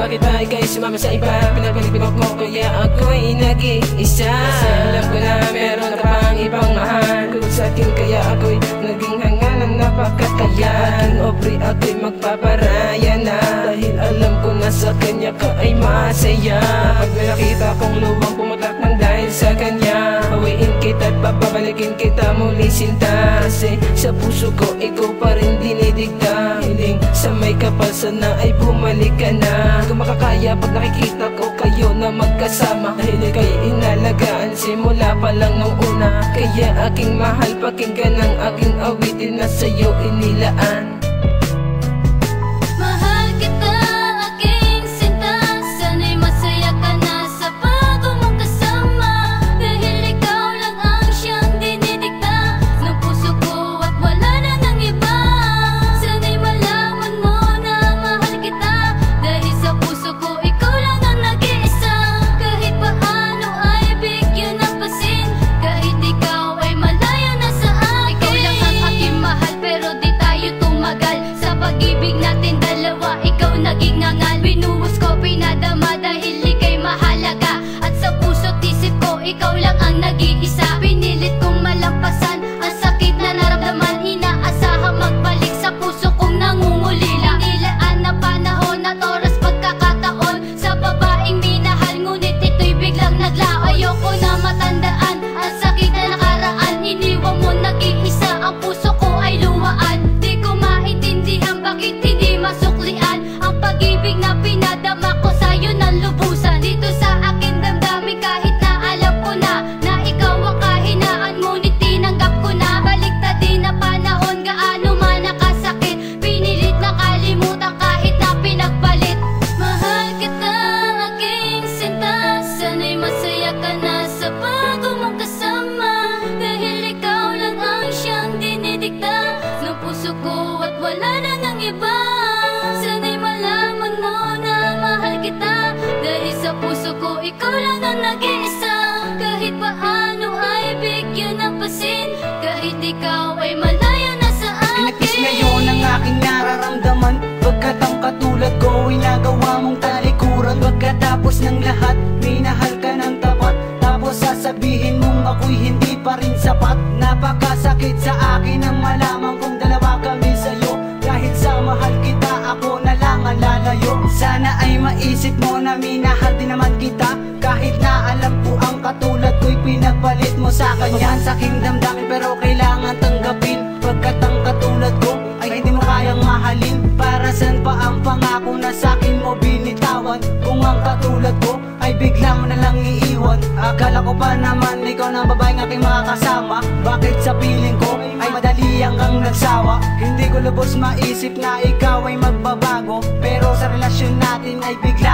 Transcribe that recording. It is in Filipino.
bakit ba ika'y sumama sa iba? Pinagpalipinok mo kaya ako'y nag-iisa. Kasi alam ko na meron ka pang ibang mahal. Kung sa akin kaya ako'y naging hanga ng napakataya. Aking obri ako'y magpaparaya na, dahil alam ko na sa kanya ka ay masaya. Pag may nakita kong luwang pumutak ng dahil sa kanya, hawiin kita at papabalikin kita muli sinta. Kasi sa puso ko ikaw pa rin dinidikta. Hiling sa may kapal sana ay bumalik ka na. Kung makakaya pag nakikita ko kayo na magkasama, dahil ika'y inalagaan simula pa lang nung una. Kaya aking mahal, pakinggan ang aking awitin na sa'yo inilaan. Ikaw lang ang nag-iisa. Pinilit kong malampasan ang sakit na naramdaman. Inaasahang magbalik sa puso kong nangungulila. Inilaan na panahon at oras pagkakataon sa babaeng minahal, ngunit ito'y biglang naglaon. Ayoko na matandaan ang sakit na nakaraan. Iniwan mo nag-iisa, ang puso ko ay luwaan. Di ko maintindihan bakit hindi masuklian ang pag-ibig na pinadama ko sa'yo ng lubusan. Dito sa akin damdamin kahit na ikaw ang kahinaan, ngunit tinanggap ko na. Baliktad din na panahon, gaano man nakasakit. Pinilit na kalimutan kahit na pinagpalit. Mahal kita aking sinta, sana'y masaya ka na sa bago mong kasama. Dahil ikaw lang ang siyang dinidikta ng puso ko at wala na ng iba. Sana'y malaman mo na mahal kita, dahil sa puso ko ikaw lang ang nag-iisa. Kahit paano ay bigyan ng pasin, kahit ikaw ay malayo na sa akin. Kinakis ngayon ang aking nararamdaman, pagkat ang katulad ko ay nagawa mong talikuran. Pagkatapos ng lahat, minahal ka ng tapat, tapos sasabihin mong ako'y hindi pa rin sapat. Napakasakit sa akin ang malaman kong dalawa kami sa'yo. Dahil sa mahal kita, ako na lang ang lalayo. Sana ay maisip mo na minahal din naman kita, kahit na alam ko ang katulad ko'y pinagpalit mo sa kanya. Sa aking damdamin pero kailangan tanggapin, pagkat ang katulad ko ay hindi mo kayang mahalin. Para saan pa ang pangako na sa akin mo binitawan, kung ang katulad ko ay bigla mo na lang iiwan. Akala ko pa naman ikaw na babaeng aking makakasama, bakit sa piling ko ay madali kang nagsawa? Hindi ko lubos maisip na ikaw ay magbabago, pero sa relasyon natin ay bigla